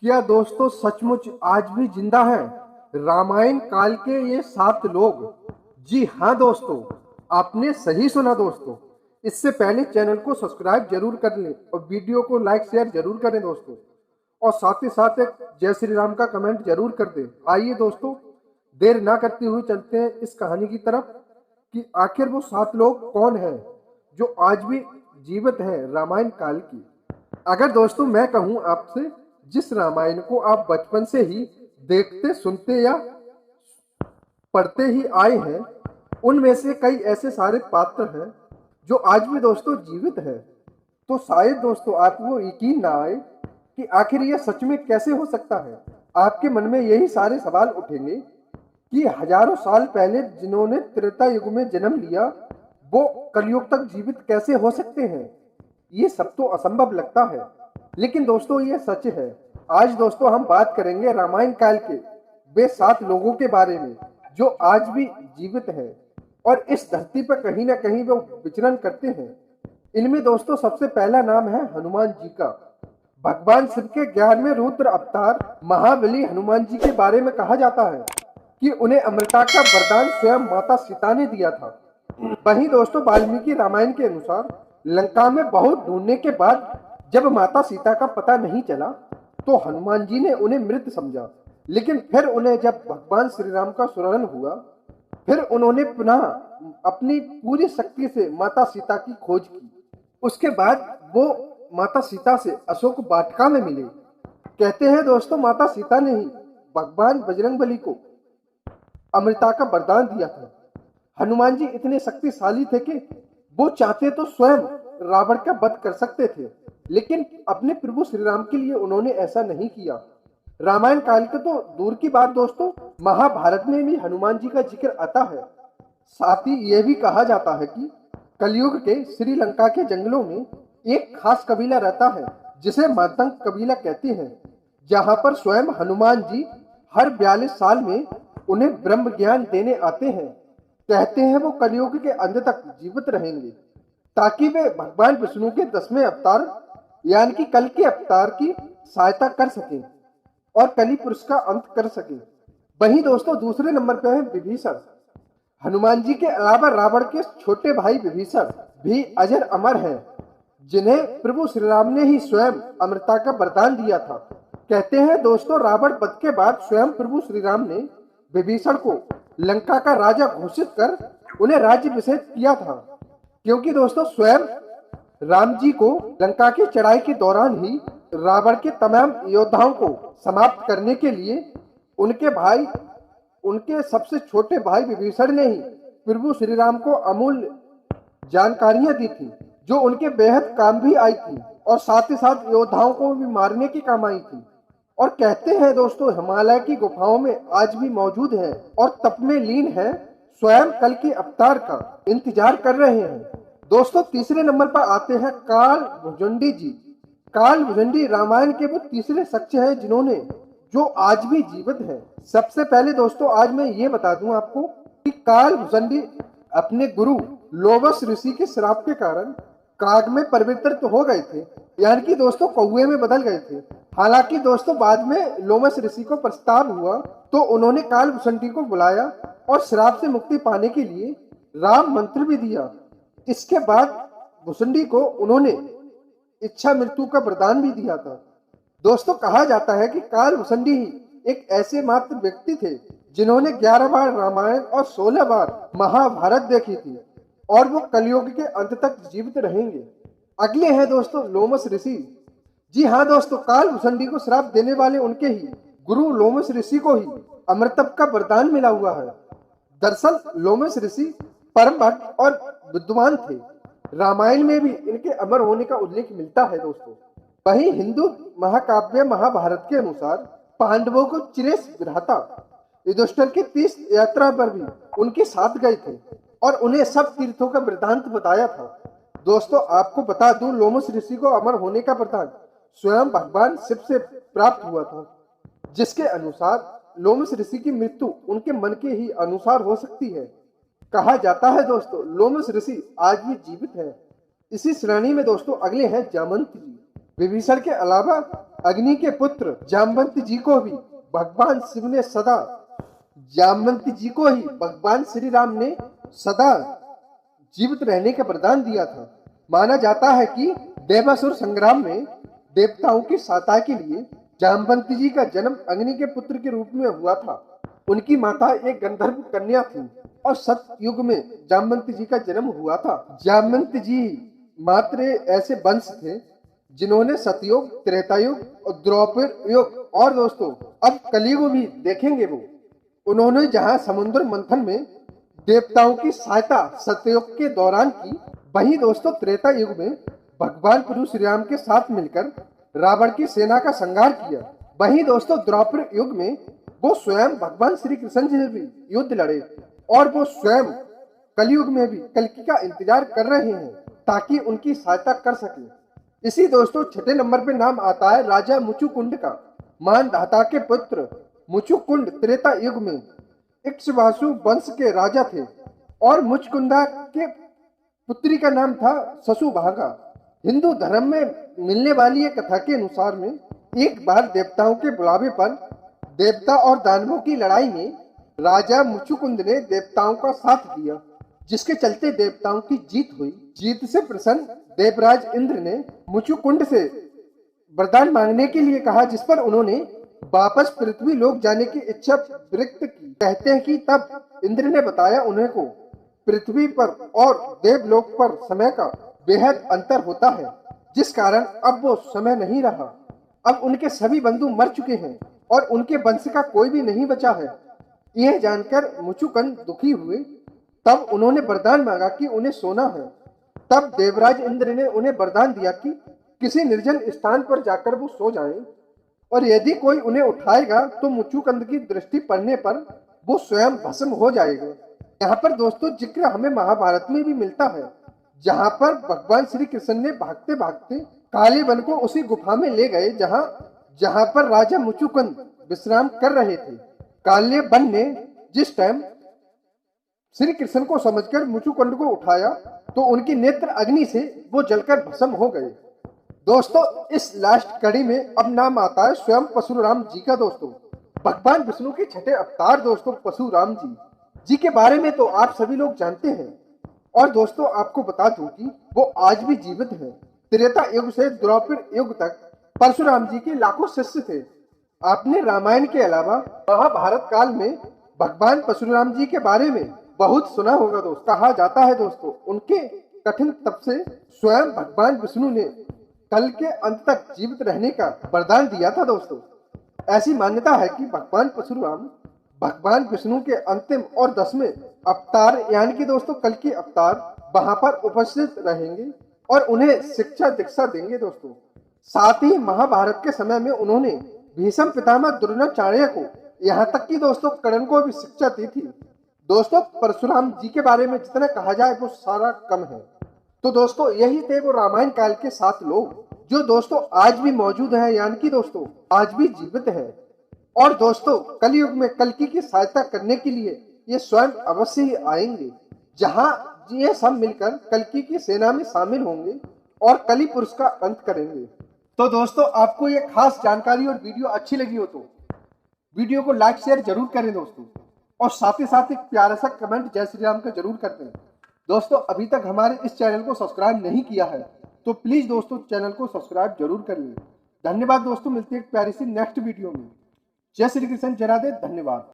क्या दोस्तों सचमुच आज भी जिंदा है रामायण काल के ये 7 लोग? जी हाँ दोस्तों, आपने सही सुना दोस्तों। इससे पहले चैनल को सब्सक्राइब जरूर कर लें और वीडियो को लाइक शेयर जरूर करें दोस्तों। और साथ ही साथ एक जय श्री राम का कमेंट जरूर कर दें। आइए दोस्तों, देर ना करते हुए चलते हैं इस कहानी की तरफ कि आखिर वो 7 लोग कौन हैं जो आज भी जीवित हैं रामायण काल की। अगर दोस्तों मैं कहूं आपसे, जिस रामायण को आप बचपन से ही देखते सुनते या पढ़ते ही आए हैं, उनमें से कई ऐसे सारे पात्र हैं जो आज भी दोस्तों जीवित हैं। तो शायद दोस्तों आपको यकीन ना आए कि आखिर यह सच में कैसे हो सकता है। आपके मन में यही सारे सवाल उठेंगे कि हजारों साल पहले जिन्होंने त्रेता युग में जन्म लिया, वो कलयुग तक जीवित कैसे हो सकते हैं। ये सब तो असंभव लगता है, लेकिन दोस्तों ये सच है। आज दोस्तों हम बात करेंगे रामायण काल के वे 7 लोगों के बारे में जो आज भी जीवित हैं और इस धरती पर कहीं ना कहीं वो विचरण करते हैं। इनमें दोस्तों सबसे पहला नाम है हनुमान जी का। भगवान शिव के 11वें रुद्र अवतार महाबली हनुमान जी के बारे में कहा जाता है कि उन्हें अमृता का वरदान स्वयं माता सीता ने दिया था। वहीं दोस्तों वाल्मीकि रामायण के अनुसार लंका में बहुत ढूंढने के बाद जब माता सीता का पता नहीं चला तो हनुमान जी ने उन्हें मृत समझा। लेकिन फिर उन्हें जब भगवान श्री राम का स्मरण हुआ, फिर उन्होंने पुनः अपनी पूरी शक्ति से माता सीता की खोज की। उसके बाद वो माता सीता से अशोक वाटिका में मिले। कहते हैं दोस्तों माता सीता ने ही भगवान बजरंगबली को अमृता का वरदान दिया था। हनुमान जी इतने शक्तिशाली थे कि वो चाहते तो स्वयं रावण का वध कर सकते थे, लेकिन अपने प्रभु श्री राम के लिए उन्होंने ऐसा नहीं किया। रामायण काल के तो दूर की बात दोस्तों, महाभारत में भी हनुमान जी का जिक्र आता है। साथ ही यह भी कहा जाता है कि कलयुग के श्रीलंका के जंगलों में एक खास कबीला रहता है जिसे मातंग कबीला कहते हैं, जहां पर स्वयं हनुमान जी हर 42 साल में उन्हें ब्रह्म ज्ञान देने आते हैं। कहते हैं वो कलयुग के अंत तक जीवित रहेंगे ताकि वे भगवान विष्णु के 10वें अवतार यानी कि कल के अवतार की सहायता कर सकें और कली पुरुष का अंत कर सकें। वहीं दोस्तों दूसरे नंबर पर है विभीषण। हनुमान जी के अलावा रावण के छोटे भाई विभीषण भी अजर अमर हैं, जिन्हें प्रभु श्री राम ने ही स्वयं अमृता का वरदान दिया था। कहते हैं दोस्तों रावण वध के बाद स्वयं प्रभु श्री राम ने विभीषण को लंका का राजा घोषित कर उन्हें राज्याभिषेक किया था, क्योंकि दोस्तों स्वयं राम जी को लंका की चढ़ाई के दौरान ही रावण के तमाम योद्धाओं को समाप्त करने के लिए उनके सबसे छोटे भाई विभीषण ने ही प्रभु श्री राम को अमूल्य जानकारियां दी थी, जो उनके बेहद काम भी आई थी और साथ ही साथ योद्धाओं को भी मारने के काम आई थी। और कहते हैं दोस्तों हिमालय की गुफाओं में आज भी मौजूद है और तप में लीन है, स्वयं कल के अवतार का इंतजार कर रहे हैं। दोस्तों तीसरे नंबर पर आते हैं काल भुजंडी जी। काल भुजंडी रामायण के वो तीसरे शख्स हैं जो आज भी जीवित हैं। सबसे पहले दोस्तों आज मैं ये बता दूं आपको कि काल भुजंडी अपने गुरु लोमस ऋषि के श्राप के कारण काग में परिवर्तित हो गए थे, यानी कि दोस्तों कौवे में बदल गए थे। हालांकि दोस्तों बाद में लोमस ऋषि को प्रस्ताव हुआ तो उन्होंने काल भुजंडी को बुलाया और श्राप से मुक्ति पाने के लिए राम मंत्र भी दिया। इसके बाद भुजंडी को उन्होंने इच्छा मृत्यु का वरदान भी दिया था। दोस्तों कहा जाता है कि काल भुजंडी ही एक ऐसे मात्र व्यक्ति थे जिन्होंने 11 बार रामायण और 16 बार महाभारत देखी थी और वो कलयुग के अंत तक जीवित रहेंगे। अगले हैं दोस्तों लोमस ऋषि। जी हाँ दोस्तों, काल भुजंडी को श्राप देने वाले उनके ही गुरु लोमस ऋषि को ही अमृतत्व का वरदान मिला हुआ है। दरअसल लोमस ऋषि परम भक्त और विद्वान थे। रामायण में भी इनके अमर होने का उल्लेख मिलता है दोस्तों। वहीं हिंदू महाकाव्य महाभारत के अनुसार पांडवों को चिरेश भ्राता युधिष्ठिर की 30 यात्रा पर भी उनके साथ गए थे और उन्हें सब तीर्थों का वृतांत बताया था। दोस्तों आपको बता दूं लोमस ऋषि को अमर होने का वरदान स्वयं भगवान शिव से प्राप्त हुआ था, जिसके अनुसार लोमस ऋषि की मृत्यु उनके मन के ही अनुसार हो सकती है। कहा जाता है दोस्तों लोमस ऋषि आज भी जीवित है। इसी श्रेणी में दोस्तों अगले हैं जामंत जी। विभीषण के अलावा अग्नि के पुत्र जामवंत जी को भी भगवान शिव ने सदा जामवंत जी को ही भगवान श्री राम ने सदा जीवित रहने का वरदान दिया था। माना जाता है कि देवासुर संग्राम में देवताओं की सहायता के लिए जामवंत जी का जन्म अग्नि के पुत्र के रूप में हुआ था। उनकी माता एक गंधर्व कन्या थी और सतयुग में जामवंत जी का जन्म हुआ था। जामवंत जी मात्र ऐसे वंश थे जिन्होंने सतयुग, त्रेतायुग और द्वापर युग और दोस्तों अब कलयुग भी देखेंगे वो। उन्होंने जहां समुद्र मंथन में देवताओं की सहायता सतयुग के दौरान की, वहीं दोस्तों त्रेता युग में भगवान प्रभु श्री राम के साथ मिलकर रावण की सेना का संहार किया। वहीं दोस्तों द्वापर युग में वो स्वयं भगवान श्री कृष्ण जी से भी युद्ध लड़े और वो स्वयं कलयुग में भी कल्कि का इंतजार कर रहे हैं ताकि उनकी सहायता कर सके। इसी दोस्तों छठे नंबर पे नाम आता है राजा मुचुकुंड का। मानधाता के पुत्र मुचुकुंड त्रेता युग में इक्ष्वाकु वंश के राजा थे और मुचकुंदा के पुत्री का नाम था शशुभागा। हिंदू धर्म में मिलने वाली एक कथा के अनुसार में एक बार देवताओं के बुलावे पर देवता और दानवों की लड़ाई में राजा मुचुकुंद ने देवताओं का साथ दिया, जिसके चलते देवताओं की जीत हुई। जीत से प्रसन्न देवराज इंद्र ने मुचुकुंड से वरदान मांगने के लिए कहा, जिस पर उन्होंने वापस पृथ्वी लोक जाने की इच्छा व्यक्त की। कहते हैं कि तब इंद्र ने बताया उन्हें को पृथ्वी पर और देवलोक पर समय का बेहद अंतर होता है, जिस कारण अब वो समय नहीं रहा। अब उनके सभी बंधु मर चुके हैं और उनके वंश का कोई भी नहीं बचा है। यह जानकर मुचुकुंद दुखी हुए। तब उन्होंने वरदान मांगा कि उन्हें सोना है। तब देवराज इंद्र ने उन्हें वरदान दिया कि किसी निर्जन स्थान पर जाकर वो सो जाएं और यदि कोई उन्हें उठाएगा तो मुचुकुंद की दृष्टि पड़ने पर वो स्वयं भस्म हो जाएगा। यहाँ पर दोस्तों जिक्र हमें महाभारत में भी मिलता है, जहाँ पर भगवान श्री कृष्ण ने भागते भागते काले वन को उसी गुफा में ले गए जहाँ पर राजा मुचुकुंद विश्राम कर रहे थे। काले वन ने जिस टाइम श्री कृष्ण को समझकर मुचुकुंद को उठाया तो उनके नेत्र अग्नि से वो जलकर भस्म हो गए। दोस्तों इस लास्ट कड़ी में अब नाम आता है स्वयं परशुराम जी का। दोस्तों भगवान विष्णु के छठे अवतार दोस्तों परशुराम जी के बारे में तो आप सभी लोग जानते हैं और दोस्तों आपको बता दूं कि वो आज भी जीवित हैं। त्रेता युग से द्वापर युग तक परशुराम जी के लाखों शिष्य थे। आपने रामायण के अलावा महाभारत काल में भगवान परशुराम जी के बारे में बहुत सुना होगा। दोस्तों कहा जाता है दोस्तों उनके कठिन तप से स्वयं भगवान विष्णु ने कल के अंत तक जीवित रहने का वरदान दिया था। दोस्तों ऐसी मान्यता है कि भगवान परशुराम भगवान विष्णु के अंतिम और 10वें अवतार यानी कि दोस्तों कल के अवतार वहां पर उपस्थित रहेंगे और उन्हें शिक्षा दीक्षा देंगे। दोस्तों साथ ही महाभारत के समय में उन्होंने भीष्म पितामह द्रोणाचार्य को यहाँ तक कि दोस्तों कर्ण को भी शिक्षा दी थी। दोस्तों परशुराम जी के बारे में जितना कहा जाए वो सारा कम है। तो दोस्तों यही थे वो रामायण काल के 7 लोग जो दोस्तों आज भी मौजूद हैं, यानी कि दोस्तों आज भी जीवित हैं। और दोस्तों कलयुग में कल्कि की सहायता करने के लिए ये स्वयं अवश्य ही आएंगे, जहां ये सब मिलकर कल्कि की सेना में शामिल होंगे और कली पुरुष का अंत करेंगे। तो दोस्तों आपको ये खास जानकारी और वीडियो अच्छी लगी हो तो वीडियो को लाइक शेयर जरूर करें दोस्तों, और साथ ही साथ एक प्यारा सा कमेंट जय श्री राम का जरूर करते हैं। दोस्तों अभी तक हमारे इस चैनल को सब्सक्राइब नहीं किया है तो प्लीज दोस्तों चैनल को सब्सक्राइब जरूर करिए। धन्यवाद दोस्तों, मिलते हैं एक प्यारी सी नेक्स्ट वीडियो में। जय श्री कृष्ण, जय राधे, धन्यवाद।